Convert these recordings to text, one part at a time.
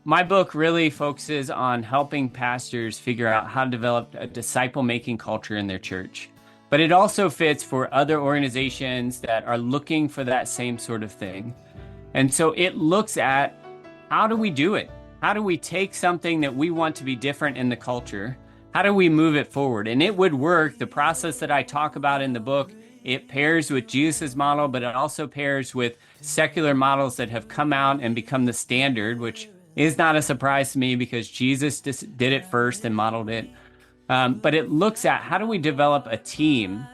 My book really focuses on helping pastors figure out how to develop a disciple-making culture in their church. But it also fits for other organizations that are looking for that same sort of thing. And so it looks at, how do we do it? How do we take something that we want to be different in the culture? How do we move it forward? And it would work. The process that I talk about in the book, it pairs with Jesus' model, but it also pairs with secular models that have come out and become the standard, which is not a surprise to me because Jesus did it first and modeled it. But it looks at, how do we develop a team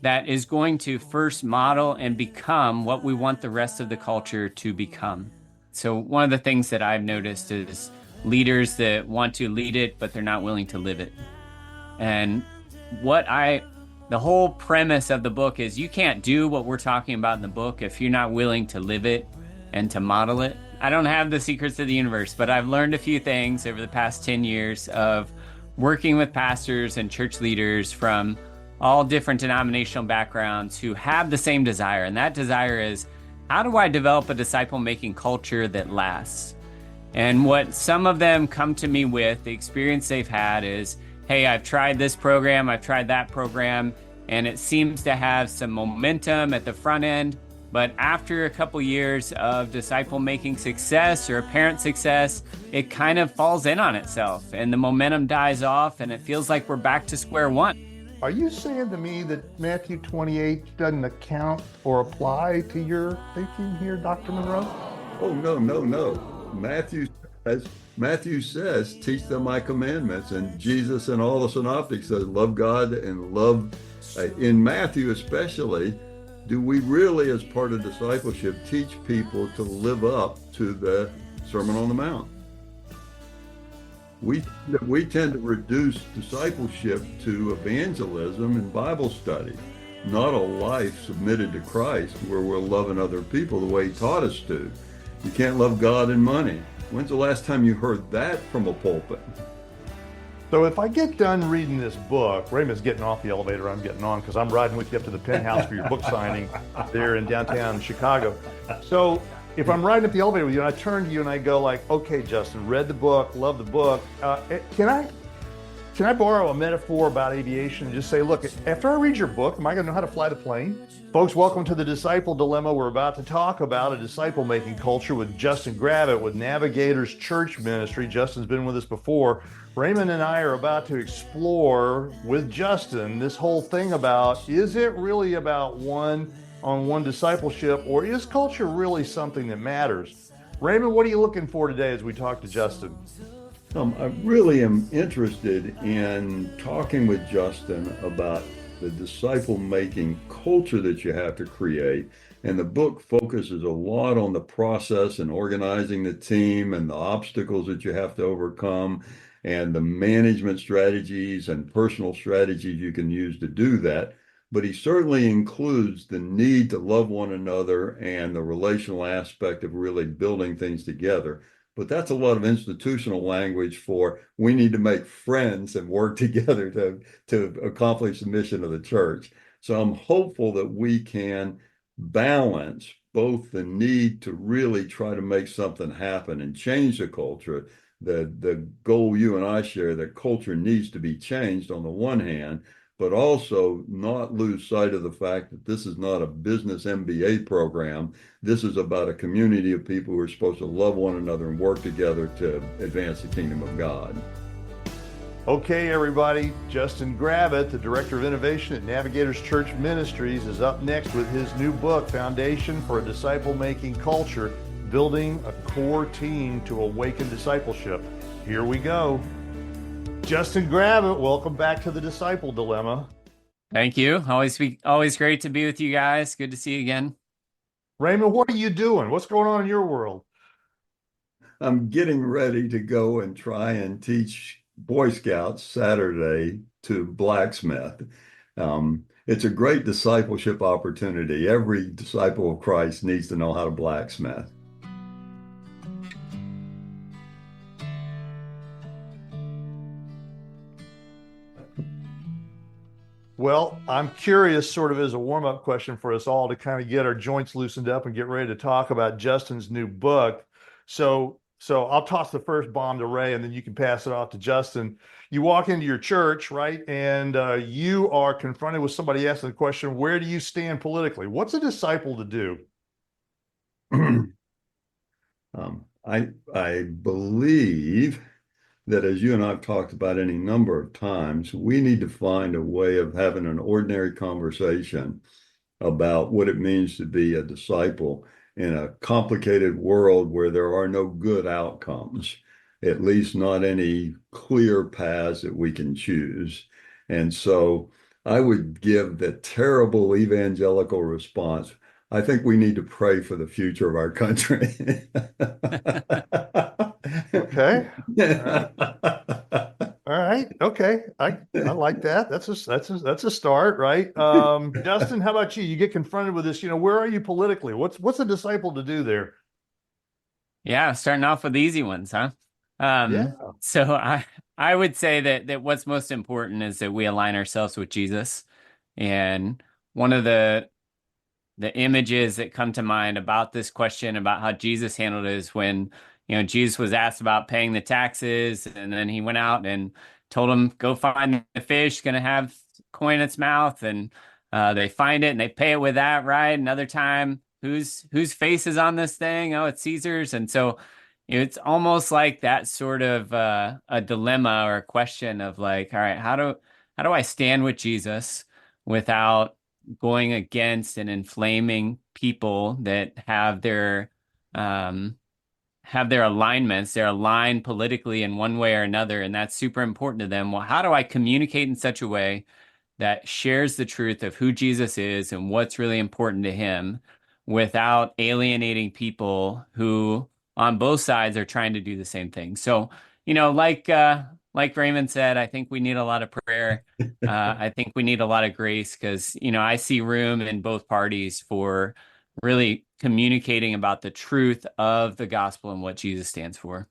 that is going to first model and become what we want the rest of the culture to become. So one of the things that I've noticed is leaders that want to lead it, but they're not willing to live it. And the whole premise of the book is, you can't do what we're talking about in the book if you're not willing to live it and to model it. I don't have the secrets of the universe, but I've learned a few things over the past 10 years of working with pastors and church leaders from all different denominational backgrounds who have the same desire. And that desire is, how do I develop a disciple-making culture that lasts? And what some of them come to me with, the experience they've had is, hey, I've tried this program, I've tried that program, and it seems to have some momentum at the front end. But after a couple years of disciple-making success or apparent success, it kind of falls in on itself and the momentum dies off and it feels like we're back to square one. Are you saying to me that Matthew 28 doesn't account or apply to your thinking here, Dr. Monroe? Oh, no. Matthew says, teach them my commandments. And Jesus and all the synoptics says, love God and love, in Matthew especially, do we really, as part of discipleship, teach people to live up to the Sermon on the Mount? We tend to reduce discipleship to evangelism and Bible study, not a life submitted to Christ where we're loving other people the way he taught us to. You can't love God and money. When's the last time you heard that from a pulpit? So if I get done reading this book, Raymond's getting off the elevator, I'm getting on because I'm riding with you up to the penthouse for your book signing there in downtown Chicago. So if I'm riding up the elevator with you and I turn to you and I go like, okay, Justin, read the book, love the book. Can I borrow a metaphor about aviation and just say, look, after I read your book, am I going to know how to fly the plane? Folks, welcome to the Disciple Dilemma. We're about to talk about a disciple-making culture with Justin Gravitt with Navigators Church Ministry. Justin's been with us before. Raymond and I are about to explore with Justin this whole thing about, is it really about one-on-one discipleship, or is culture really something that matters? Raymond, what are you looking for today as we talk to Justin? I really am interested in talking with Justin about the disciple-making culture that you have to create. And the book focuses a lot on the process and organizing the team and the obstacles that you have to overcome and the management strategies and personal strategies you can use to do that. But he certainly includes the need to love one another and the relational aspect of really building things together. But that's a lot of institutional language for, we need to make friends and work together to accomplish the mission of the church. So I'm hopeful that we can balance both the need to really try to make something happen and change the culture, the goal you and I share, that culture needs to be changed on the one hand, but also not lose sight of the fact that this is not a business MBA program. This is about a community of people who are supposed to love one another and work together to advance the kingdom of God. Okay, everybody, Justin Gravitt, the Director of Innovation at Navigators Church Ministries, is up next with his new book, Foundation for a Disciple-Making Culture, Building a Core Team to Awaken Discipleship. Here we go. Justin Gravitt, welcome back to the Disciple Dilemma. Thank you. Always great to be with you guys. Good to see you again. Raymond, what are you doing? What's going on in your world? I'm getting ready to go and try and teach Boy Scouts Saturday to blacksmith. It's a great discipleship opportunity. Every disciple of Christ needs to know how to blacksmith. Well, I'm curious, sort of as a warm-up question for us all to kind of get our joints loosened up and get ready to talk about Justin's new book. So I'll toss the first bomb to Ray, and then you can pass it off to Justin. You walk into your church, right, and you are confronted with somebody asking the question, "Where do you stand politically?" What's a disciple to do? I believe that, as you and I've talked about any number of times, we need to find a way of having an ordinary conversation about what it means to be a disciple in a complicated world where there are no good outcomes, at least not any clear paths that we can choose. And so I would give the terrible evangelical response. I think we need to pray for the future of our country. Okay. All right. Okay. I like that. That's a start, right? Justin, how about you? You get confronted with this, where are you politically? What's a disciple to do there? Yeah, starting off with the easy ones, huh? Yeah. So I would say that what's most important is that we align ourselves with Jesus. And one of the images that come to mind about this question about how Jesus handled it is when, Jesus was asked about paying the taxes, and then he went out and told him, go find the fish, going to have coin in its mouth. And they find it and they pay it with that, right? Another time, whose face is on this thing? Oh, it's Caesar's. And so it's almost like that sort of a dilemma or a question of like, all right, how do I stand with Jesus without going against and inflaming people that have their alignments, they're aligned politically in one way or another, and that's super important to them. Well, how do I communicate in such a way that shares the truth of who Jesus is and what's really important to him without alienating people who on both sides are trying to do the same thing? So, like Raymond said, I think we need a lot of prayer. I think we need a lot of grace because, I see room in both parties for really communicating about the truth of the gospel and what Jesus stands for.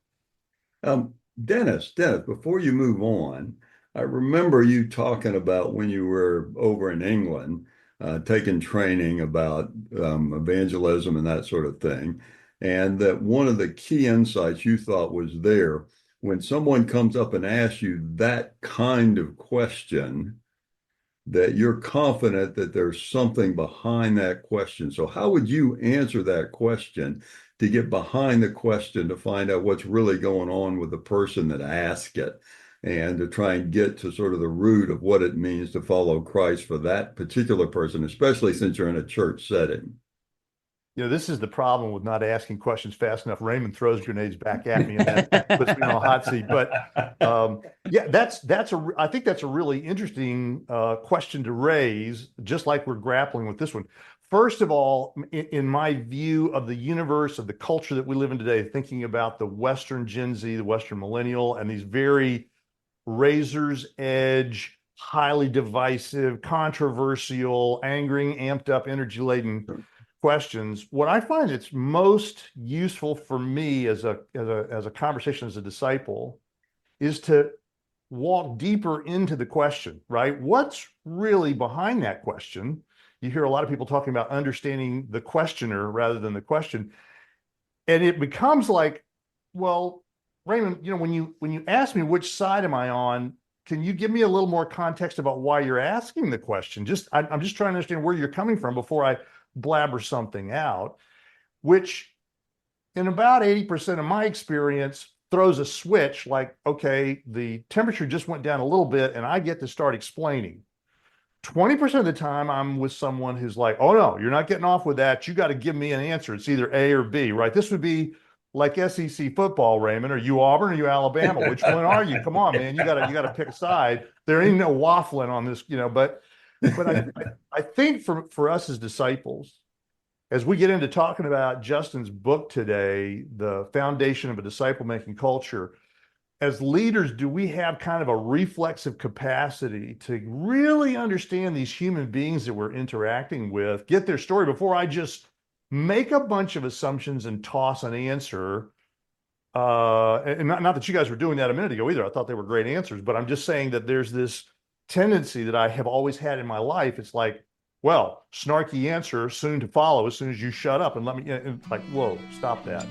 Dennis, before you move on, I remember you talking about when you were over in England, taking training about evangelism and that sort of thing, and that one of the key insights you thought was there when someone comes up and asks you that kind of question, that you're confident that there's something behind that question. So how would you answer that question to get behind the question to find out what's really going on with the person that asked it and to try and get to sort of the root of what it means to follow Christ for that particular person, especially since you're in a church setting? This is the problem with not asking questions fast enough. Raymond throws grenades back at me, and that puts me on a hot seat. But yeah, I think that's a really interesting question to raise, just like we're grappling with this one. First of all, in my view of the universe, of the culture that we live in today, thinking about the Western Gen Z, the Western millennial, and these very razor's edge, highly divisive, controversial, angering, amped up, energy-laden questions, what I find it's most useful for me as a conversation as a disciple is to walk deeper into the question, right? What's really behind that question? You hear a lot of people talking about understanding the questioner rather than the question. And it becomes like, well, Raymond, when you ask me which side am I on, can you give me a little more context about why you're asking the question? I'm just trying to understand where you're coming from before I blabber something out, which in about 80% of my experience throws a switch like, okay, the temperature just went down a little bit and I get to start explaining. 20% of the time I'm with someone who's like, oh no, you're not getting off with that. You got to give me an answer. It's either A or B, right? This would be like SEC football, Raymond. Are you Auburn or are you Alabama? Which one are you? Come on, man. You gotta pick a side. There ain't no waffling on this, but I think for us as disciples, as we get into talking about Justin's book today, The Foundation of a Disciple-Making Culture, as leaders, do we have kind of a reflexive capacity to really understand these human beings that we're interacting with, get their story before I just make a bunch of assumptions and toss an answer? And not that you guys were doing that a minute ago either. I thought they were great answers, but I'm just saying that there's this tendency that I have always had in my life. It's like, well, snarky answer soon to follow as soon as you shut up and let me, like, whoa, stop that.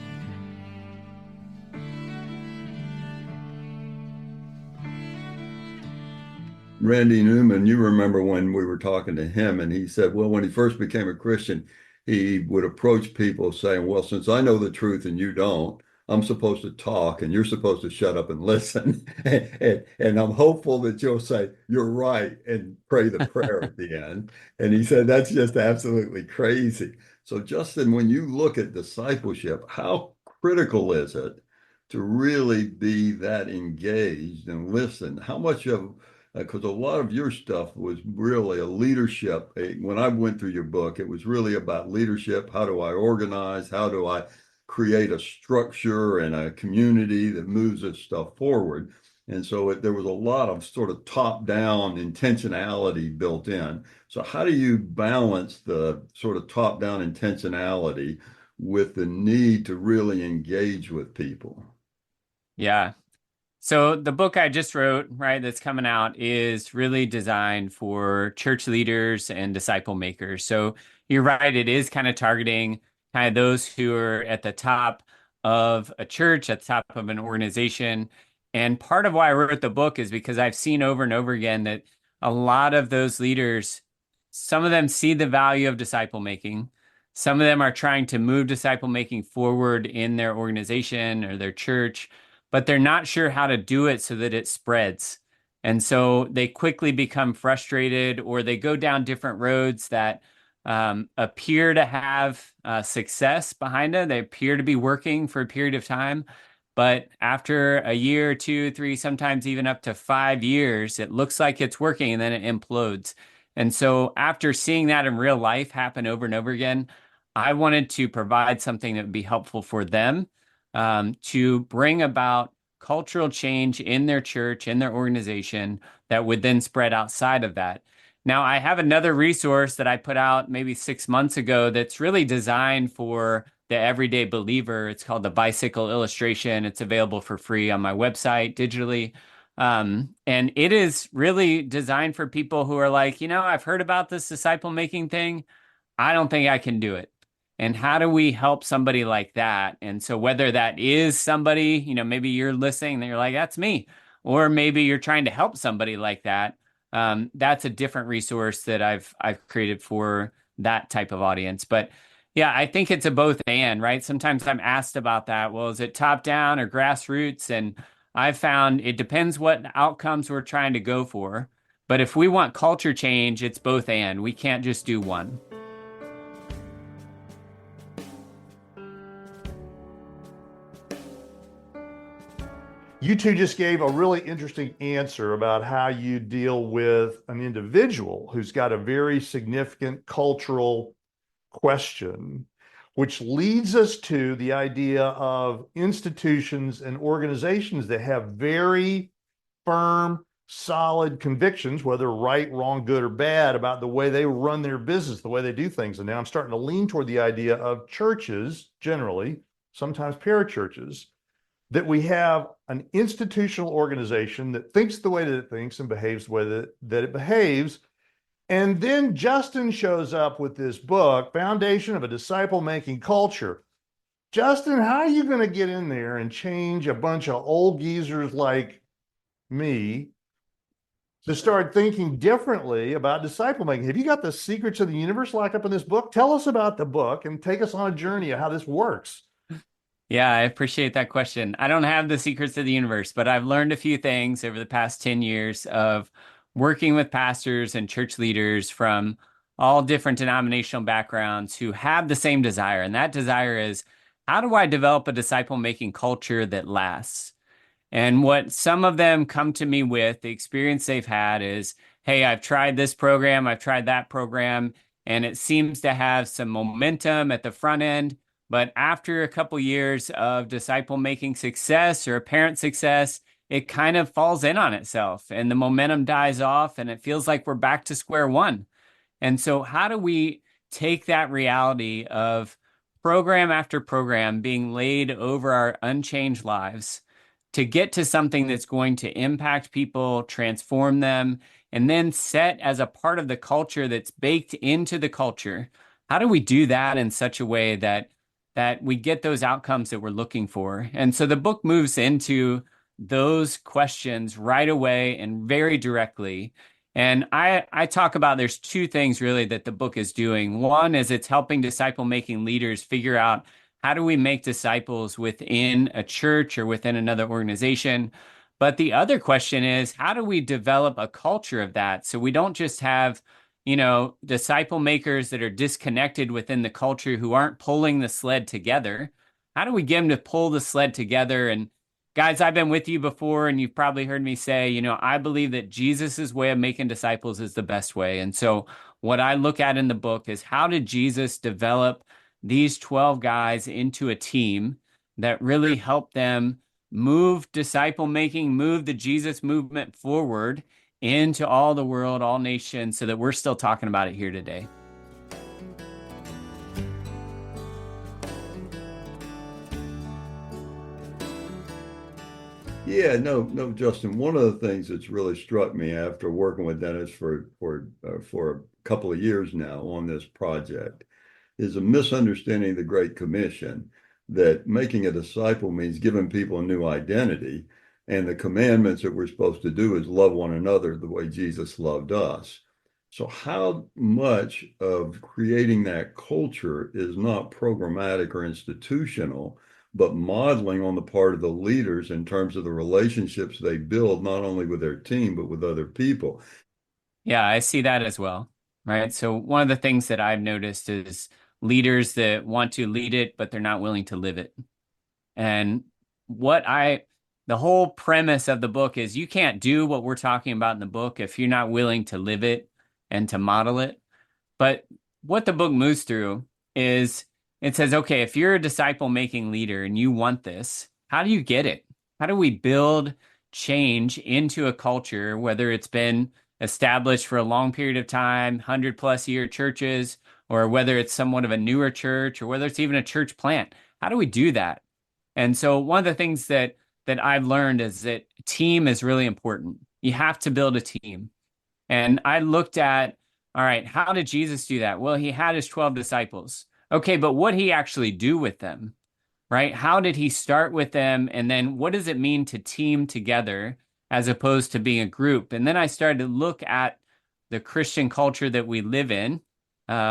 Randy Newman, you remember when we were talking to him and he said, well, when he first became a Christian, he would approach people saying, well, since I know the truth and you don't, I'm supposed to talk and you're supposed to shut up and listen. And I'm hopeful that you'll say, you're right, and pray the prayer at the end. And he said, that's just absolutely crazy. So, Justin, when you look at discipleship, how critical is it to really be that engaged and listen? How much of because a lot of your stuff was really a leadership. When I went through your book, it was really about leadership. How do I organize? How do I create a structure and a community that moves this stuff forward? And so there was a lot of sort of top-down intentionality built in. So how do you balance the sort of top-down intentionality with the need to really engage with people? Yeah. So the book I just wrote, right, that's coming out is really designed for church leaders and disciple makers. So you're right, it is kind of targeting kind of those who are at the top of a church, at the top of an organization. And part of why I wrote the book is because I've seen over and over again that a lot of those leaders, some of them see the value of disciple making. Some of them are trying to move disciple making forward in their organization or their church, but they're not sure how to do it so that it spreads. And so they quickly become frustrated, or they go down different roads that appear to have success behind it. They appear to be working for a period of time. But after a year, 2, 3, sometimes even up to 5 years, it looks like it's working and then it implodes. And so after seeing that in real life happen over and over again, I wanted to provide something that would be helpful for them to bring about cultural change in their church, in their organization, that would then spread outside of that. Now, I have another resource that I put out maybe 6 months ago that's really designed for the everyday believer. It's called the Bicycle Illustration. It's available for free on my website digitally. And it is really designed for people who are like, I've heard about this disciple making thing. I don't think I can do it. And how do we help somebody like that? And so whether that is somebody, maybe you're listening and you're like, that's me, or maybe you're trying to help somebody like that. That's a different resource that I've created for that type of audience. But yeah, I think it's a both and, right? Sometimes I'm asked about that. Well, is it top down or grassroots? And I've found it depends what outcomes we're trying to go for. But if we want culture change, it's both and. We can't just do one. You two just gave a really interesting answer about how you deal with an individual who's got a very significant cultural question, which leads us to the idea of institutions and organizations that have very firm, solid convictions, whether right, wrong, good, or bad, about the way they run their business, the way they do things. And now I'm starting to lean toward the idea of churches generally, sometimes parachurches, that we have an institutional organization that thinks the way that it thinks and behaves the way that it behaves. And then Justin shows up with this book, Foundation of a Disciple-Making Culture. Justin, how are you going to get in there and change a bunch of old geezers like me to start thinking differently about disciple making? Have you got the secrets of the universe locked up in this book? Tell us about the book and take us on a journey of how this works. Yeah, I appreciate that question. I don't have the secrets of the universe, but I've learned a few things over the past 10 years of working with pastors and church leaders from all different denominational backgrounds who have the same desire. And that desire is, how do I develop a disciple-making culture that lasts? And what some of them come to me with, the experience they've had is, hey, I've tried this program, I've tried that program, and it seems to have some momentum at the front end. But after a couple years of disciple-making success or apparent success, it kind of falls in on itself and the momentum dies off and it feels like we're back to square one. And so how do we take that reality of program after program being laid over our unchanged lives, to get to something that's going to impact people, transform them, and then set as a part of the culture that's baked into the culture? How do we do that in such a way that we get those outcomes that we're looking for? And so the book moves into those questions right away and very directly. And I talk about there's two things really that the book is doing. One is it's helping disciple making leaders figure out how do we make disciples within a church or within another organization. But the other question is, how do we develop a culture of that so we don't just have, disciple makers that are disconnected within the culture who aren't pulling the sled together? How do we get them to pull the sled together? And guys, I've been with you before, and you've probably heard me say, I believe that Jesus's way of making disciples is the best way. And so what I look at in the book is, how did Jesus develop these 12 guys into a team that really helped them move disciple making, move the Jesus movement forward into all the world, all nations, so that we're still talking about it here today? Yeah, no, Justin. One of the things that's really struck me after working with Dennis for a couple of years now on this project is a misunderstanding of the Great Commission, that making a disciple means giving people a new identity, and the commandments that we're supposed to do is love one another the way Jesus loved us. So how much of creating that culture is not programmatic or institutional, but modeling on the part of the leaders in terms of the relationships they build, not only with their team, but with other people? Yeah, I see that as well, right? So one of the things that I've noticed is leaders that want to lead it, but they're not willing to live it. And the whole premise of the book is, you can't do what we're talking about in the book if you're not willing to live it and to model it. But what the book moves through is, it says, okay, if you're a disciple making leader and you want this, how do you get it? How do we build change into a culture, whether it's been established for a long period of time, 100+ year churches, or whether it's somewhat of a newer church, or whether it's even a church plant? How do we do that? And so one of the things that I've learned is that team is really important. You have to build a team. And I looked at, all right, how did Jesus do that? Well, he had his 12 disciples. Okay, but what did he actually do with them, right? How did he start with them? And then what does it mean to team together as opposed to being a group? And then I started to look at the Christian culture that we live in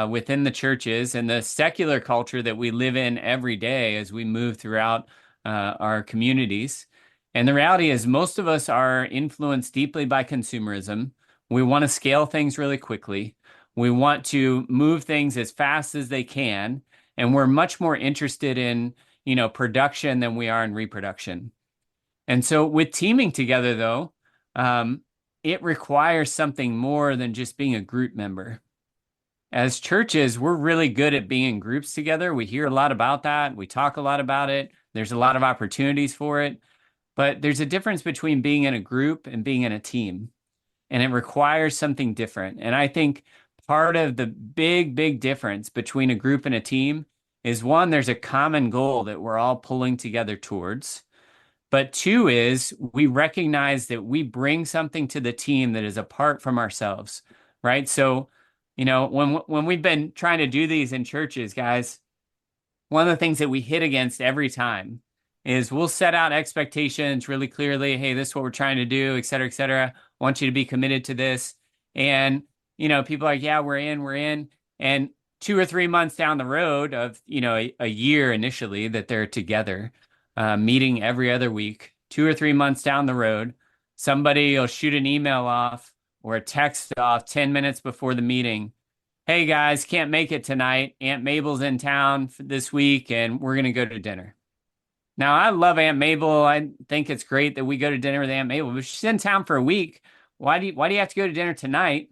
within the churches, and the secular culture that we live in every day as we move throughout our communities. And the reality is, most of us are influenced deeply by consumerism. We want to scale things really quickly. We want to move things as fast as they can. And we're much more interested in, production than we are in reproduction. And so with teaming together, though, it requires something more than just being a group member. As churches, we're really good at being in groups together. We hear a lot about that. We talk a lot about it. There's a lot of opportunities for it. But there's a difference between being in a group and being in a team. And it requires something different. And I think part of the big difference between a group and a team is, one, there's a common goal that we're all pulling together towards. But two is, we recognize that we bring something to the team that is apart from ourselves, right? So, when we've been trying to do these in churches, guys, one of the things that we hit against every time is, we'll set out expectations really clearly. Hey, this is what we're trying to do, et cetera, et cetera. I want you to be committed to this. And, people are like, yeah, we're in. And 2 or 3 months down the road of, a year initially that they're together, meeting every other week, 2 or 3 months down the road, somebody will shoot an email off or a text off 10 minutes before the meeting. Hey guys, can't make it tonight. Aunt Mabel's in town this week and we're going to go to dinner. Now, I love Aunt Mabel. I think it's great that we go to dinner with Aunt Mabel, but she's in town for a week. Why do you have to go to dinner tonight?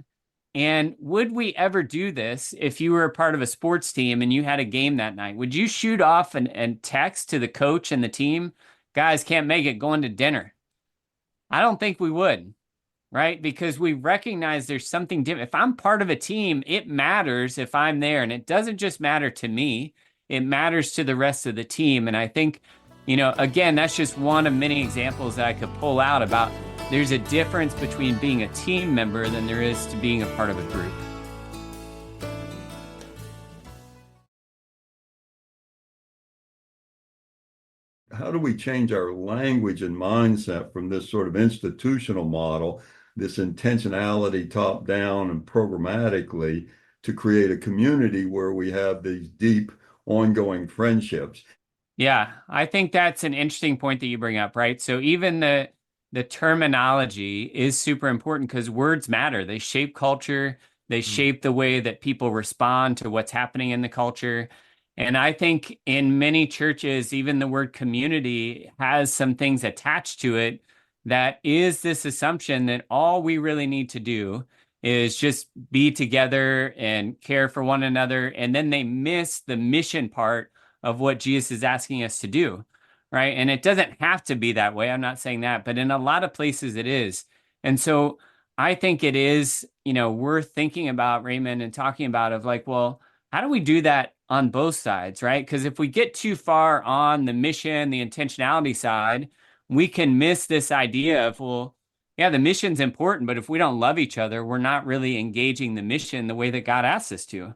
And would we ever do this if you were a part of a sports team and you had a game that night? Would you shoot off and text to the coach and the team, guys, can't make it, going to dinner? I don't think we would, right? Because we recognize there's something different. If I'm part of a team, it matters if I'm there. And it doesn't just matter to me, it matters to the rest of the team. And I think Again, that's just one of many examples that I could pull out about there's a difference between being a team member than there is to being a part of a group. How do we change our language and mindset from this sort of institutional model, this intentionality top down and programmatically, to create a community where we have these deep ongoing friendships? Yeah, I think that's an interesting point that you bring up, right? So even the terminology is super important because words matter. They shape culture, they shape the way that people respond to what's happening in the culture. And I think in many churches, even the word community has some things attached to it that is this assumption that all we really need to do is just be together and care for one another. And then they miss the mission part of what Jesus is asking us to do, right? And it doesn't have to be that way. I'm not saying that, but in a lot of places it is. And so I think it is, worth thinking about, Raymond, and talking about of like, well, how do we do that on both sides, right? Because if we get too far on the mission, the intentionality side, we can miss this idea of, well, yeah, the mission's important, but if we don't love each other, we're not really engaging the mission the way that God asks us to.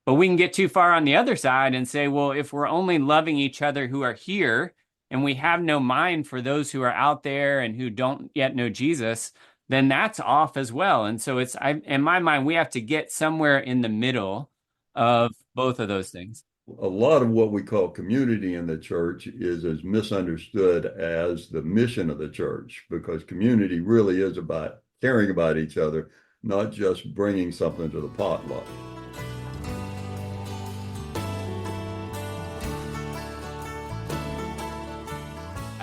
But we can get too far on the other side and say, well, if we're only loving each other who are here and we have no mind for those who are out there and who don't yet know Jesus, then that's off as well. And so in my mind, we have to get somewhere in the middle of both of those things. A lot of what we call community in the church is as misunderstood as the mission of the church, because community really is about caring about each other, not just bringing something to the potluck.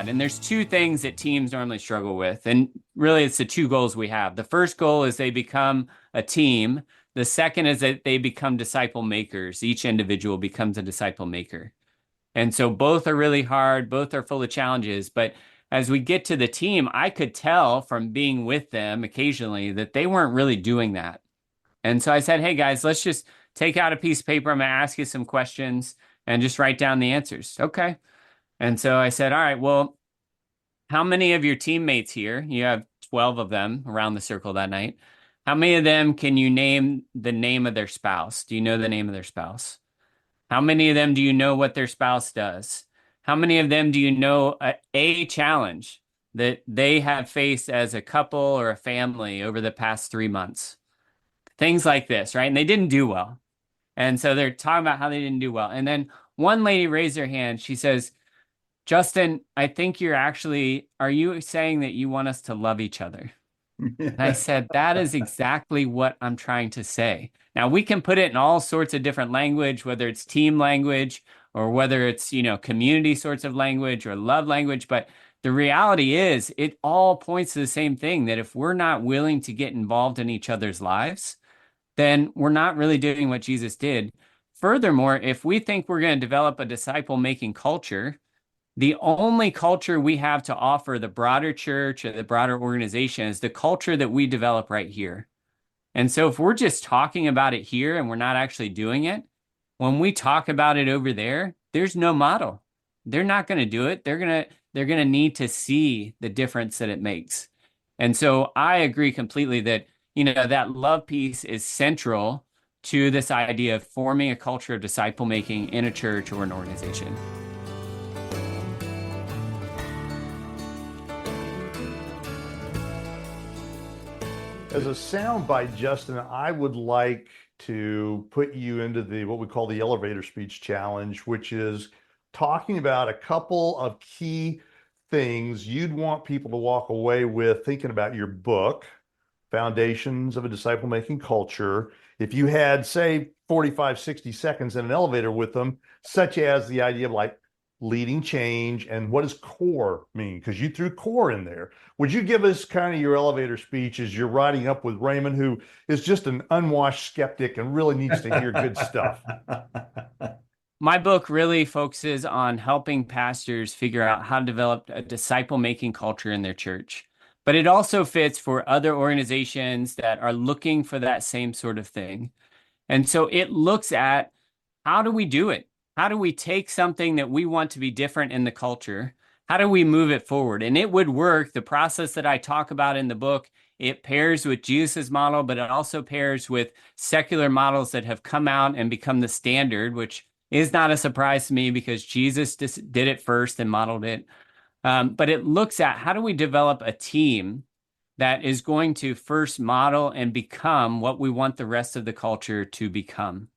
And there's two things that teams normally struggle with. And really, it's the two goals we have. The first goal is they become a team. The second is that they become disciple makers. Each individual becomes a disciple maker. And so both are really hard. Both are full of challenges. But as we get to the team, I could tell from being with them occasionally that they weren't really doing that. And so I said, hey, guys, let's just take out a piece of paper. I'm going to ask you some questions and just write down the answers. Okay. And so I said, all right, well, how many of your teammates here, you have 12 of them around the circle that night, how many of them can you name the name of their spouse? Do you know the name of their spouse? How many of them do you know what their spouse does? How many of them do you know a challenge that they have faced as a couple or a family over the past 3 months? Things like this, right? And they didn't do well. And so they're talking about how they didn't do well. And then one lady raised her hand. She says, Justin, I think are you saying that you want us to love each other? And I said, that is exactly what I'm trying to say. Now, we can put it in all sorts of different language, whether it's team language or whether it's, community sorts of language or love language. But the reality is it all points to the same thing, that if we're not willing to get involved in each other's lives, then we're not really doing what Jesus did. Furthermore, if we think we're going to develop a disciple-making culture, the only culture we have to offer the broader church or the broader organization is the culture that we develop right here. And so if we're just talking about it here and we're not actually doing it, when we talk about it over there, there's no model. They're not going to do it. They're going to need to see the difference that it makes. And so I agree completely that, that love piece is central to this idea of forming a culture of disciple making in a church or an organization. As a soundbite, Justin, I would like to put you into what we call the elevator speech challenge, which is talking about a couple of key things you'd want people to walk away with thinking about your book, Foundations of a Disciple-Making Culture. If you had, say, 45, 60 seconds in an elevator with them, such as the idea of like leading change and what does core mean? Because you threw core in there. Would you give us kind of your elevator speech as you're riding up with Raymond, who is just an unwashed skeptic and really needs to hear good stuff? My book really focuses on helping pastors figure out how to develop a disciple-making culture in their church. But it also fits for other organizations that are looking for that same sort of thing. And so it looks at how do we do it? how do we take something that we want to be different in the culture? How do we move it forward? And it would work. The process that I talk about in the book, it pairs with Jesus' model, but it also pairs with secular models that have come out and become the standard, which is not a surprise to me because Jesus did it first and modeled it. But it looks at how do we develop a team that is going to first model and become what we want the rest of the culture to become.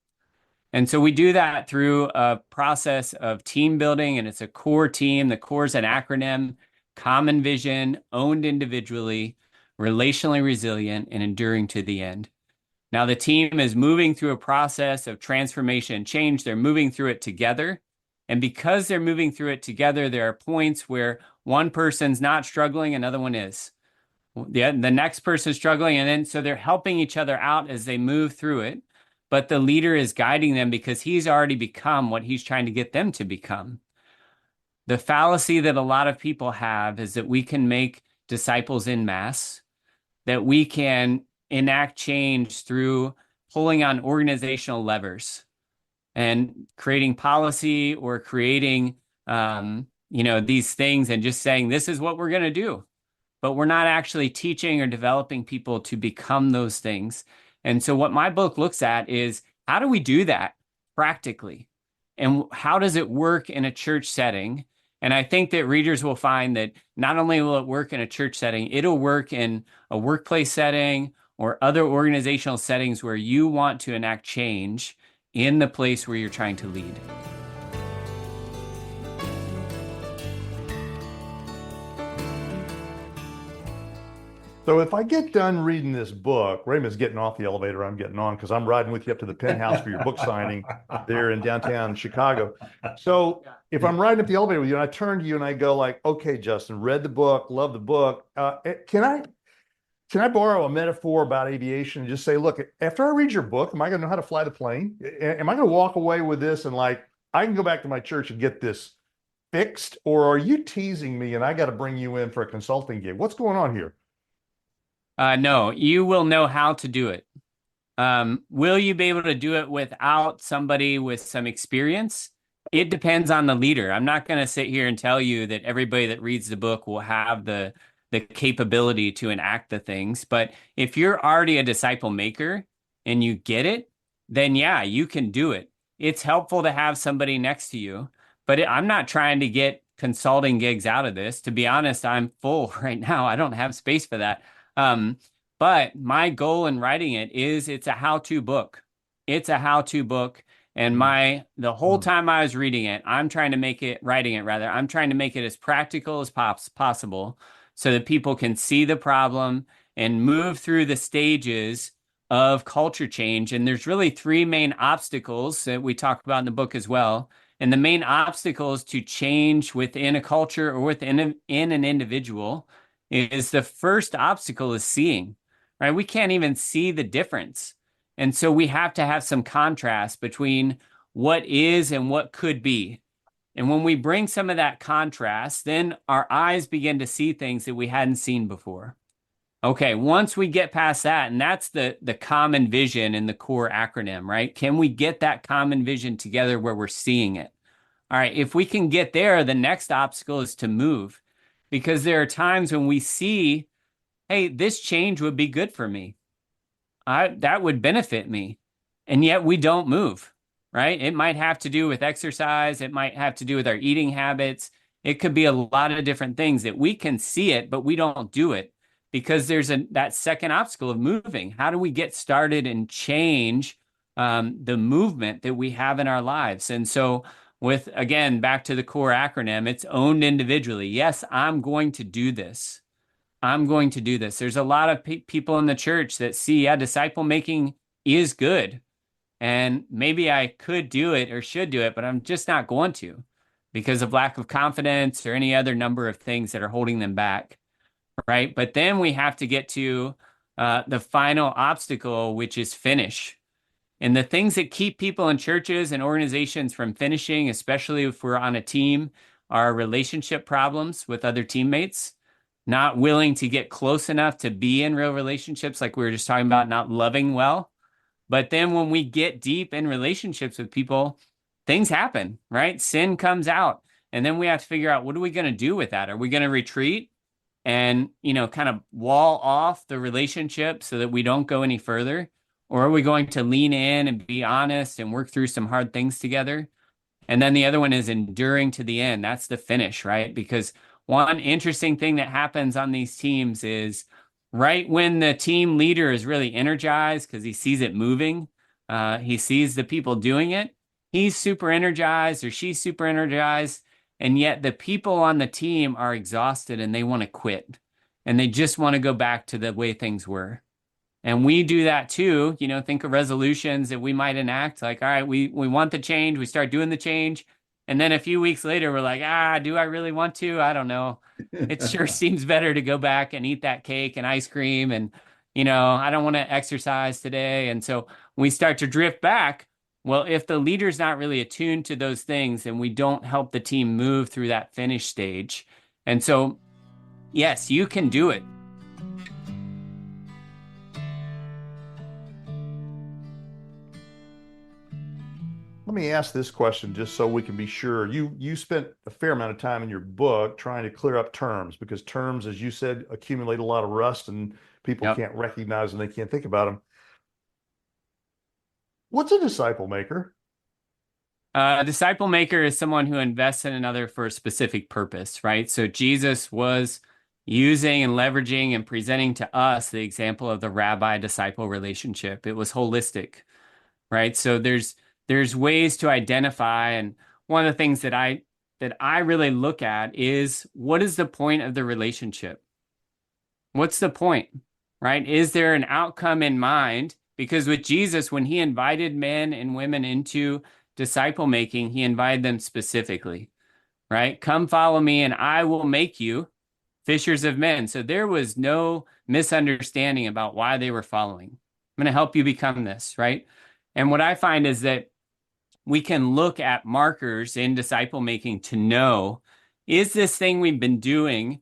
And so we do that through a process of team building, and it's a core team. The core is an acronym: common vision, owned individually, relationally resilient, and enduring to the end. Now, the team is moving through a process of transformation and change. They're moving through it together. And because they're moving through it together, there are points where one person's not struggling, another one is. The next person's struggling, and then so they're helping each other out as they move through it. But the leader is guiding them because he's already become what he's trying to get them to become. The fallacy that a lot of people have is that we can make disciples in mass, that we can enact change through pulling on organizational levers and creating policy or creating, these things and just saying, this is what we're going to do. But we're not actually teaching or developing people to become those things. And so what my book looks at is how do we do that practically? And how does it work in a church setting? And I think that readers will find that not only will it work in a church setting, it'll work in a workplace setting or other organizational settings where you want to enact change in the place where you're trying to lead. So if I get done reading this book, Raymond's getting off the elevator, I'm getting on because I'm riding with you up to the penthouse for your book signing there in downtown Chicago. So if I'm riding up the elevator with you and I turn to you and I go like, okay, Justin, read the book, love the book. Can I borrow a metaphor about aviation and just say, look, after I read your book, am I going to know how to fly the plane? Am I going to walk away with this and like, I can go back to my church and get this fixed? Or are you teasing me and I got to bring you in for a consulting gig? What's going on here? No, you will know how to do it. Will you be able to do it without somebody with some experience? It depends on the leader. I'm not going to sit here and tell you that everybody that reads the book will have the capability to enact the things. But if you're already a disciple maker and you get it, then yeah, you can do it. It's helpful to have somebody next to you. But I'm not trying to get consulting gigs out of this. To be honest, I'm full right now. I don't have space for that. But my goal in writing it is it's a how-to book. It's a how-to book. And the whole time I was writing it, I'm trying to make it as practical as possible so that people can see the problem and move through the stages of culture change. And there's really three main obstacles that we talk about in the book as well. And the main obstacles to change within a culture or within an individual is the first obstacle is seeing, right? We can't even see the difference. And so we have to have some contrast between what is and what could be. And when we bring some of that contrast, then our eyes begin to see things that we hadn't seen before. Okay, once we get past that, and that's the common vision in the core acronym, right? Can we get that common vision together where we're seeing it? All right, if we can get there, the next obstacle is to move. Because there are times when we see, hey, this change would be good for me. That would benefit me. And yet we don't move, right? It might have to do with exercise. It might have to do with our eating habits. It could be a lot of different things that we can see it, but we don't do it because there's that second obstacle of moving. How do we get started and change the movement that we have in our lives? And so again, back to the core acronym, it's owned individually. Yes, I'm going to do this. I'm going to do this. There's a lot of people in the church that see, yeah, disciple making is good. And maybe I could do it or should do it, but I'm just not going to because of lack of confidence or any other number of things that are holding them back, right? But then we have to get to the final obstacle, which is finish. And the things that keep people in churches and organizations from finishing, especially if we're on a team, are relationship problems with other teammates, not willing to get close enough to be in real relationships like we were just talking about, not loving well. But then when we get deep in relationships with people, things happen, right? Sin comes out. And then we have to figure out, what are we going to do with that? Are we going to retreat and, kind of wall off the relationship so that we don't go any further? Or are we going to lean in and be honest and work through some hard things together? And then the other one is enduring to the end. That's the finish, right? Because one interesting thing that happens on these teams is right when the team leader is really energized because he sees it moving, he sees the people doing it, he's super energized or she's super energized. And yet the people on the team are exhausted and they want to quit and they just want to go back to the way things were. And we do that too. Think of resolutions that we might enact. Like, all right, we want the change. We start doing the change. And then a few weeks later, we're like, do I really want to? I don't know. It sure seems better to go back and eat that cake and ice cream. And, I don't want to exercise today. And so we start to drift back. Well, if the leader's not really attuned to those things, then we don't help the team move through that finish stage. And so, yes, you can do it. Let me ask this question just so we can be sure. You spent a fair amount of time in your book trying to clear up terms, because terms, as you said, accumulate a lot of rust and people can't recognize them, they can't think about them. What's a disciple maker? A disciple maker is someone who invests in another for a specific purpose, right? So Jesus was using and leveraging and presenting to us the example of the rabbi-disciple relationship. It was holistic, right? So there's ways to identify, and one of the things that I really look at is, what is the point of the relationship? What's the point, right? Is there an outcome in mind? Because with Jesus, when he invited men and women into disciple making, he invited them specifically, right? Come follow me and I will make you fishers of men. So there was no misunderstanding about why they were following. I'm going to help you become this, right? And what I find is that we can look at markers in disciple making to know, is this thing we've been doing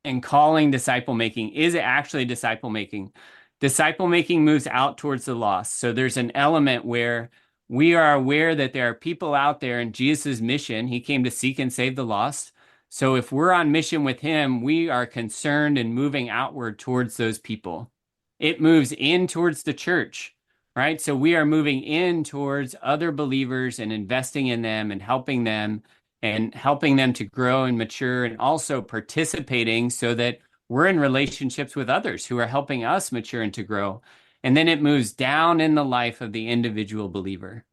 and calling disciple making, is it actually disciple making? Disciple making moves out towards the lost. So there's an element where we are aware that there are people out there in Jesus' mission. He came to seek and save the lost. So if we're on mission with him, we are concerned and moving outward towards those people. It moves in towards the church, right? So we are moving in towards other believers and investing in them and helping them to grow and mature, and also participating so that we're in relationships with others who are helping us mature and to grow. And then it moves down in the life of the individual believer.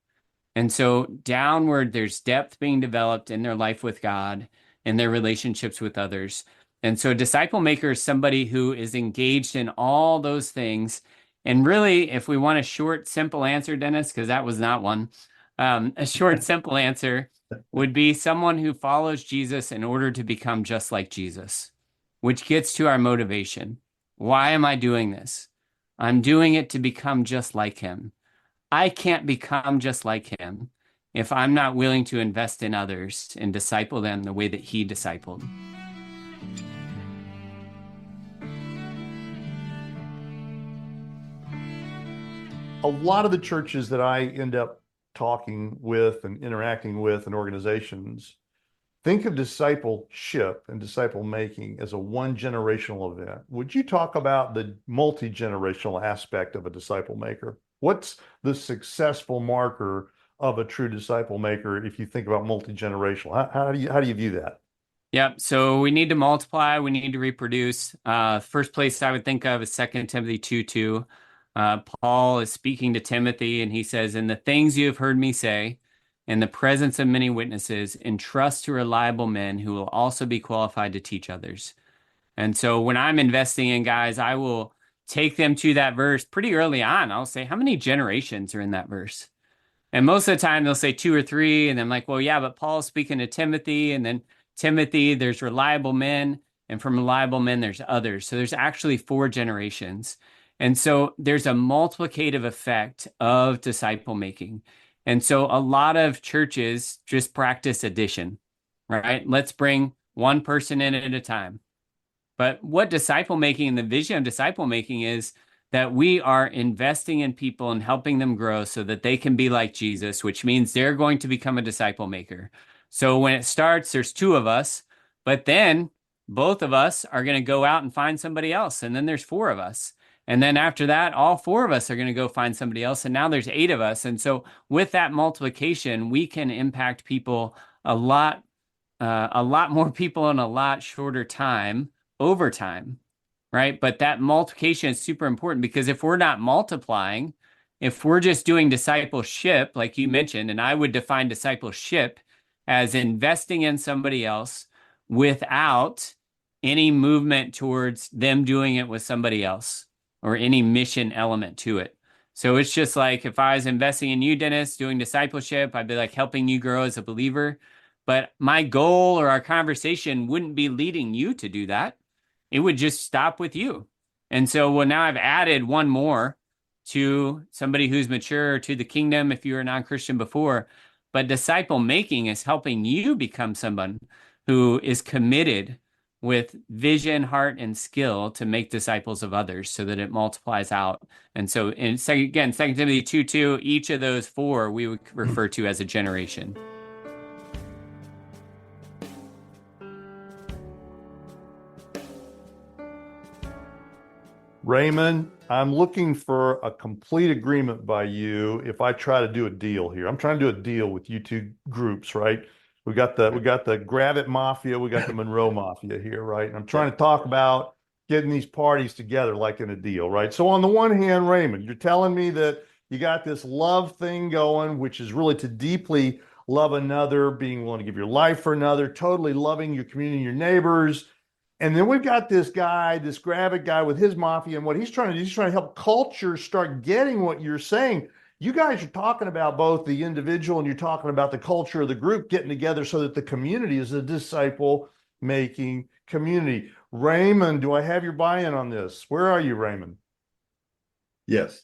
And so downward, there's depth being developed in their life with God and their relationships with others. And so a disciple maker is somebody who is engaged in all those things. And really, if we want a short, simple answer, Dennis, because that was not one, a short, simple answer would be someone who follows Jesus in order to become just like Jesus, which gets to our motivation. Why am I doing this? I'm doing it to become just like him. I can't become just like him if I'm not willing to invest in others and disciple them the way that he discipled. A lot of the churches that I end up talking with and interacting with and organizations think of discipleship and disciple making as a one-generational event. Would you talk about the multi-generational aspect of a disciple maker? What's the successful marker of a true disciple maker if you think about multi-generational? How do you view that? Yep. So we need to multiply. We need to reproduce. First place I would think of is 2 Timothy 2:2. Paul is speaking to Timothy, and he says, "In the things you have heard me say, in the presence of many witnesses, entrust to reliable men who will also be qualified to teach others." And so when I'm investing in guys, I will take them to that verse pretty early on. I'll say, how many generations are in that verse? And most of the time they'll say 2 or 3. And I'm like, well, yeah, but Paul's speaking to Timothy, and then Timothy, there's reliable men, and from reliable men, there's others. So there's actually 4 generations. And so there's a multiplicative effect of disciple making. And so a lot of churches just practice addition, right? Let's bring one person in at a time. But what disciple making and the vision of disciple making is that we are investing in people and helping them grow so that they can be like Jesus, which means they're going to become a disciple maker. So when it starts, there's two of us, but then both of us are going to go out and find somebody else. And then there's four of us. And then after that, all four of us are going to go find somebody else. And now there's eight of us. And so with that multiplication, we can impact people a lot more people in a lot shorter time over time, right? But that multiplication is super important because if we're not multiplying, if we're just doing discipleship, like you mentioned, and I would define discipleship as investing in somebody else without any movement towards them doing it with somebody else or any mission element to it. So it's just like if I was investing in you, Dennis, doing discipleship, I'd be like helping you grow as a believer. But my goal or our conversation wouldn't be leading you to do that. It would just stop with you. And so, well, now I've added one more to somebody who's mature to the kingdom if you were a non-Christian before. But disciple making is helping you become someone who is committed with vision, heart, and skill to make disciples of others so that it multiplies out. And so, again, 2 Timothy 2:2, each of those four we would refer to as a generation. Raymond, I'm looking for a complete agreement by you if I try to do a deal here. I'm trying to do a deal with you two groups, right? We got the Gravitt Mafia, we got the Monroe Mafia here, right? And I'm trying to talk about getting these parties together like in a deal, right? So on the one hand, Raymond, you're telling me that you got this love thing going, which is really to deeply love another, being willing to give your life for another, totally loving your community, your neighbors. And then we've got this guy, this Gravitt guy with his mafia, and what he's trying to do, he's trying to help culture start getting what you're saying. You guys are talking about both the individual and you're talking about the culture of the group getting together so that the community is a disciple-making community. Raymond, do I have your buy-in on this? Where are you, Raymond? Yes.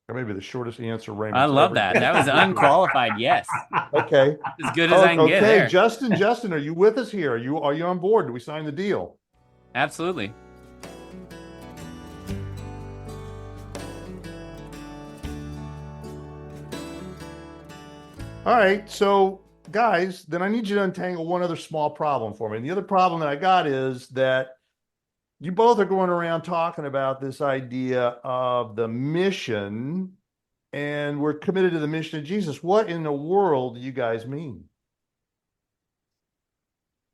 That may be the shortest answer Raymond's I love ever that. given. That was unqualified. Yes. Okay. As good as I can get there. Justin, are you with us here? Are you on board? Do we sign the deal? Absolutely. All right. So, guys, then I need you to untangle one other small problem for me. And the other problem that I got is that you both are going around talking about this idea of the mission, and we're committed to the mission of Jesus. What in the world do you guys mean?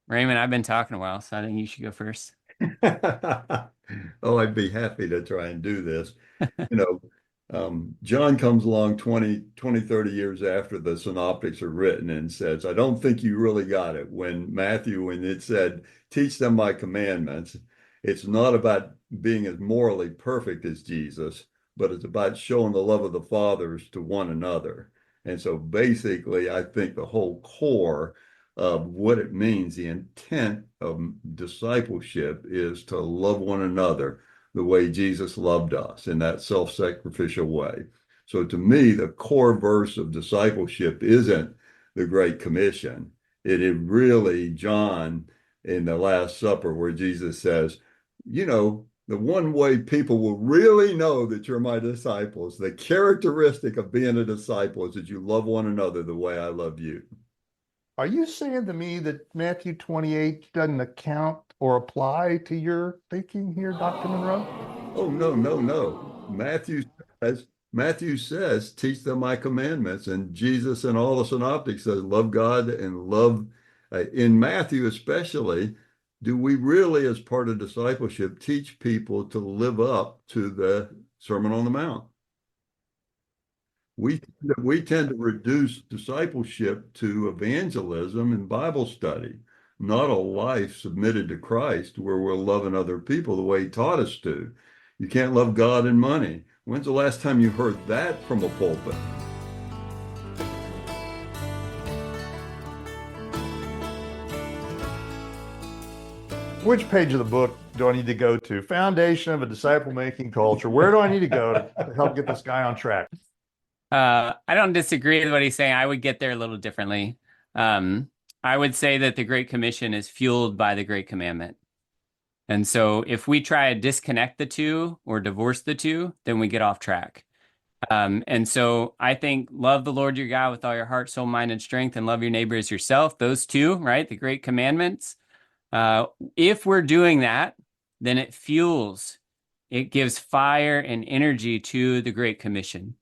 Raymond, I've been talking a while, so I think you should go first. Oh, I'd be happy to try and do this. John comes along 20, 30 years after the synoptics are written and says, I don't think you really got it. When it said, teach them my commandments, it's not about being as morally perfect as Jesus, but it's about showing the love of the fathers to one another. And so basically, I think the whole core of what it means, the intent of discipleship is to love one another the way Jesus loved us in that self-sacrificial way. So to me, the core verse of discipleship isn't the Great Commission. It is really John in the Last Supper where Jesus says, the one way people will really know that you're my disciples, the characteristic of being a disciple is that you love one another the way I love you. Are you saying to me that Matthew 28 doesn't account or apply to your thinking here, Dr. Monroe? Oh, no. Matthew says, teach them my commandments. And Jesus and all the synoptics says, love God and love. In Matthew especially, do we really, as part of discipleship, teach people to live up to the Sermon on the Mount? We tend to reduce discipleship to evangelism and Bible study, not a life submitted to Christ where we're loving other people the way he taught us to. You can't love God and money. When's the last time you heard that from a pulpit? Which page of the book do I need to go to? Foundation of a Disciple-Making Culture. Where do I need to go to help get this guy on track? I don't disagree with what he's saying. I would get there a little differently. I would say that the Great Commission is fueled by the Great Commandment. And so if we try to disconnect the two or divorce the two, then we get off track. And so I think love the Lord your God with all your heart, soul, mind, and strength, and love your neighbor as yourself. Those two, right? The great commandments. If we're doing that, then it fuels, it gives fire and energy to the Great Commission.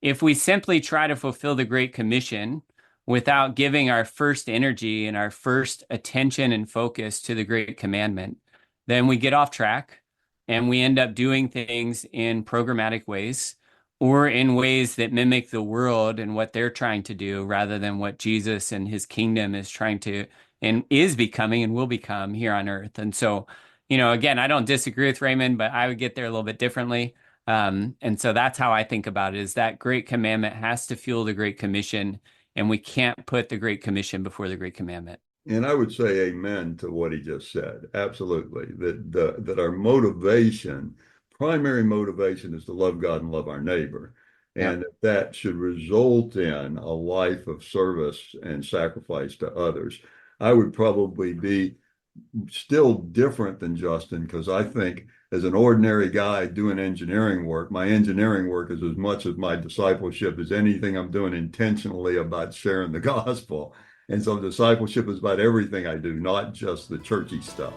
If we simply try to fulfill the Great Commission without giving our first energy and our first attention and focus to the Great Commandment, then we get off track and we end up doing things in programmatic ways or in ways that mimic the world and what they're trying to do rather than what Jesus and his kingdom is trying to and is becoming and will become here on earth. And so, again, I don't disagree with Raymond, but I would get there a little bit differently. And so that's how I think about it, is that Great Commandment has to fuel the Great Commission, and we can't put the Great Commission before the Great Commandment. And I would say amen to what he just said. Absolutely. That our motivation, primary motivation, is to love God and love our neighbor. And that should result in a life of service and sacrifice to others. I would probably be still different than Justin, because I think as an ordinary guy doing engineering work, my engineering work is as much as my discipleship as anything I'm doing intentionally about sharing the gospel. And so discipleship is about everything I do, not just the churchy stuff.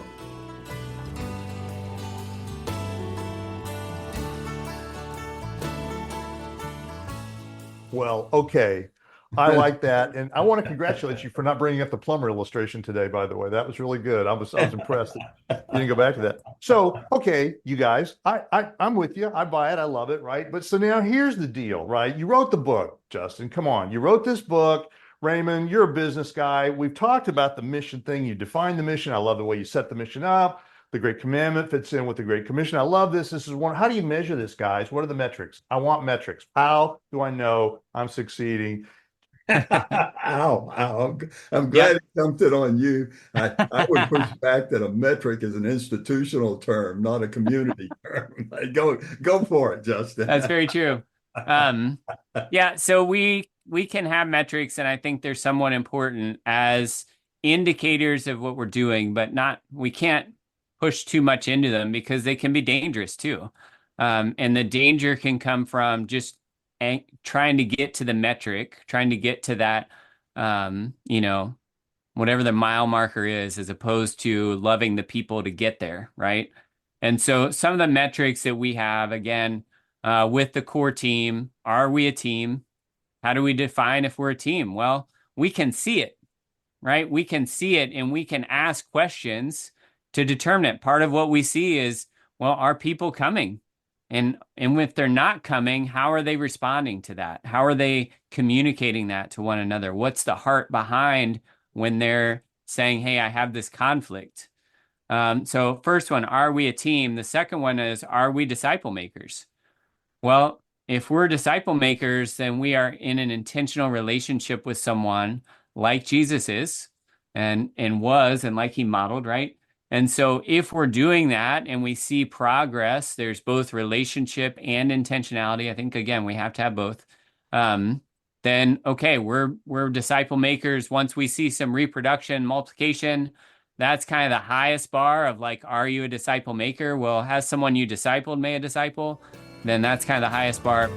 Well, okay. I like that. And I want to congratulate you for not bringing up the plumber illustration today, by the way. That was really good. I was impressed that you didn't go back to that. So, okay, you guys, I'm with you. I buy it. I love it, right? But so now here's the deal, right? You wrote the book, Justin. Come on. You wrote this book. Raymond, you're a business guy. We've talked about the mission thing. You defined the mission. I love the way you set the mission up. The Great Commandment fits in with the Great Commission. I love this. This is one. How do you measure this, guys? What are the metrics? I want metrics. How do I know I'm succeeding? Ow. I'm glad it dumped it on you. I would push back that a metric is an institutional term, not a community term. Go for it, Justin. That's very true. So we can have metrics, and I think they're somewhat important as indicators of what we're doing, but we can't push too much into them because they can be dangerous too. And the danger can come from just trying to get to the metric, trying to get to that, whatever the mile marker is, as opposed to loving the people to get there, right? And so some of the metrics that we have, again, with the core team, are we a team? How do we define if we're a team? Well, we can see it, right? We can see it, and we can ask questions to determine it. Part of what we see is, well, are people coming? And if they're not coming, how are they responding to that? How are they communicating that to one another? What's the heart behind when they're saying, hey, I have this conflict? So first one, are we a team? The second one is, are we disciple makers? Well, if we're disciple makers, then we are in an intentional relationship with someone like Jesus is and was, and like he modeled, right? And so if we're doing that and we see progress, there's both relationship and intentionality. I think, again, we have to have both. Then, okay, we're disciple makers. Once we see some reproduction, multiplication, that's kind of the highest bar of like, are you a disciple maker? Well, has someone you discipled made a disciple? Then that's kind of the highest bar.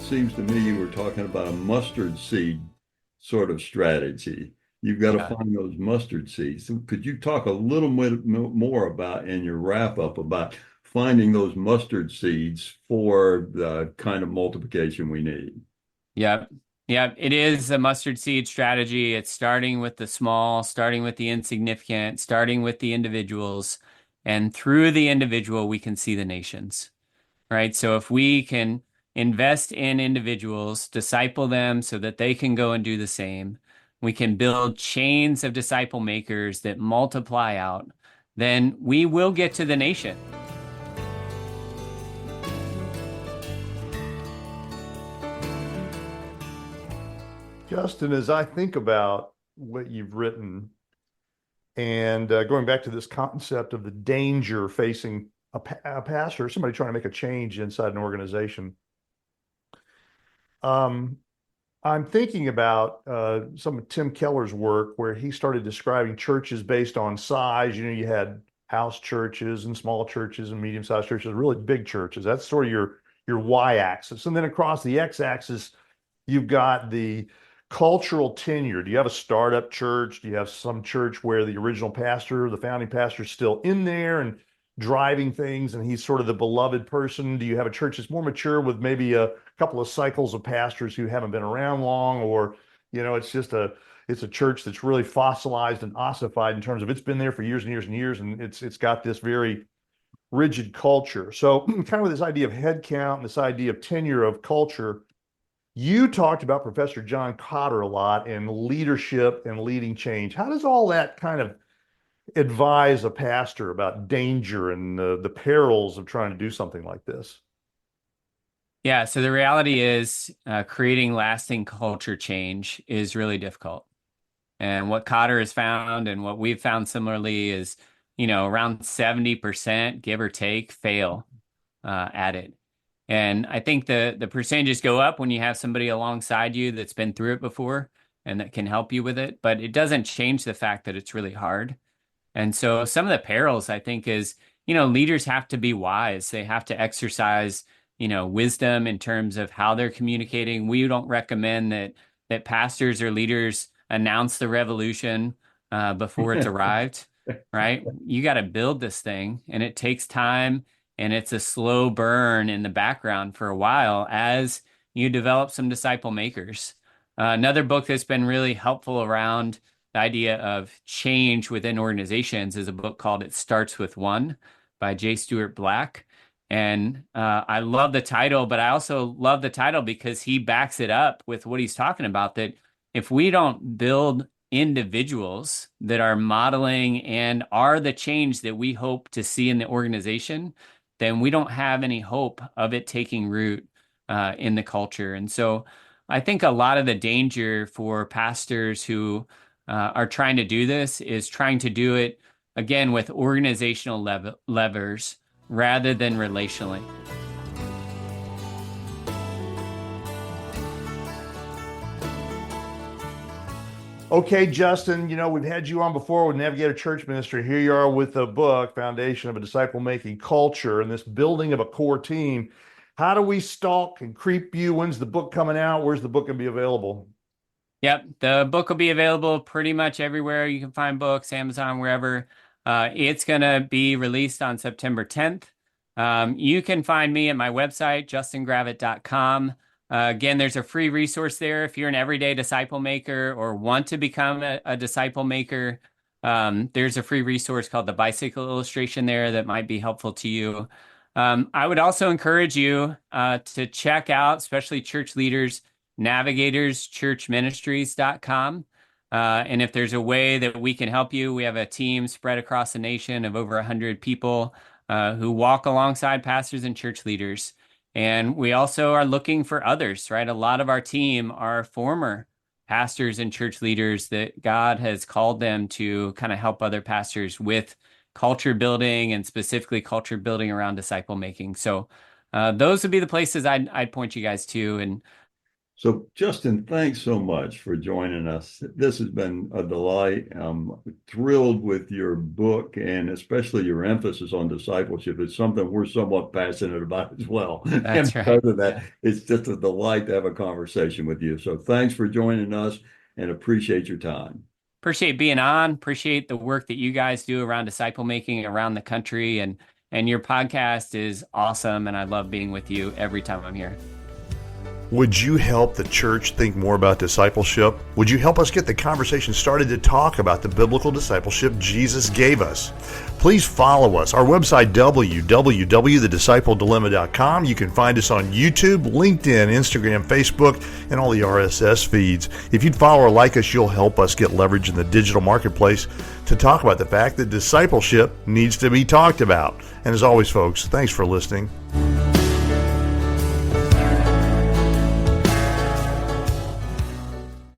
Seems to me you were talking about a mustard seed sort of strategy. You've got to find those mustard seeds. So could you talk a little bit more about, in your wrap up, about finding those mustard seeds for the kind of multiplication we need? Yeah, it is a mustard seed strategy. It's starting with the small, starting with the insignificant, starting with the individuals, and through the individual, we can see the nations, right? So if we can invest in individuals, disciple them so that they can go and do the same, we can build chains of disciple makers that multiply out, then we will get to the nation. Justin, as I think about what you've written and going back to this concept of the danger facing a pastor, somebody trying to make a change inside an organization, I'm thinking about some of Tim Keller's work where he started describing churches based on size. You had house churches and small churches and medium-sized churches, really big churches. That's sort of your y-axis. And then across the x-axis, you've got the cultural tenure. Do you have a startup church? Do you have some church where the original pastor, the founding pastor, is still in there and driving things, and he's sort of the beloved person? Do you have a church that's more mature with maybe a couple of cycles of pastors who haven't been around long, or it's a church that's really fossilized and ossified in terms of it's been there for years and years and years, and it's got this very rigid culture. So kind of with this idea of head count and this idea of tenure of culture, you talked about Professor John Cotter a lot and leadership and leading change. How does all that kind of advise a pastor about danger and the perils of trying to do something like this? Yeah, so the reality is creating lasting culture change is really difficult. And what Cotter has found and what we've found similarly is, around 70%, give or take, fail at it. And I think the percentages go up when you have somebody alongside you that's been through it before and that can help you with it. But it doesn't change the fact that it's really hard. And so some of the perils, I think, is, leaders have to be wise. They have to exercise, wisdom in terms of how they're communicating. We don't recommend that pastors or leaders announce the revolution before it's arrived, right? You got to build this thing, and it takes time, and it's a slow burn in the background for a while as you develop some disciple makers. Another book that's been really helpful around the idea of change within organizations is a book called It Starts With One by J. Stewart Black. And I love the title, but I also love the title because he backs it up with what he's talking about, that if we don't build individuals that are modeling and are the change that we hope to see in the organization, then we don't have any hope of it taking root in the culture. And so I think a lot of the danger for pastors who are trying to do this is trying to do it, again, with organizational levers rather than relationally. Okay, Justin, we've had you on before with Navigator Church Ministry. Here you are with the book, Foundation of a Disciple-Making Culture, and this building of a core team. How do we stalk and creep you? When's the book coming out? Where's the book going to be available? Yep, the book will be available pretty much everywhere you can find books, Amazon, wherever. It's going to be released on September 10th. You can find me at my website, justingravitt.com. Again, there's a free resource there if you're an everyday disciple maker or want to become a disciple maker. There's a free resource called the Bicycle Illustration there that might be helpful to you. I would also encourage you to check out, especially church leaders, Navigators Church Ministries.com. And if there's a way that we can help you, we have a team spread across the nation of over 100 people who walk alongside pastors and church leaders. And we also are looking for others, right? A lot of our team are former pastors and church leaders that God has called them to kind of help other pastors with culture building, and specifically culture building around disciple making. So those would be the places I'd point you guys to. And so, Justin, thanks so much for joining us. This has been a delight. I'm thrilled with your book, and especially your emphasis on discipleship. It's something we're somewhat passionate about as well. That's and right. because of that, it's just a delight to have a conversation with you. So thanks for joining us, and appreciate your time. Appreciate being on. Appreciate the work that you guys do around disciple making around the country. And your podcast is awesome, and I love being with you every time I'm here. Would you help the church think more about discipleship? Would you help us get the conversation started to talk about the biblical discipleship Jesus gave us? Please follow us. Our website, www.thediscipledilemma.com. You can find us on YouTube, LinkedIn, Instagram, Facebook, and all the RSS feeds. If you'd follow or like us, you'll help us get leverage in the digital marketplace to talk about the fact that discipleship needs to be talked about. And as always, folks, thanks for listening.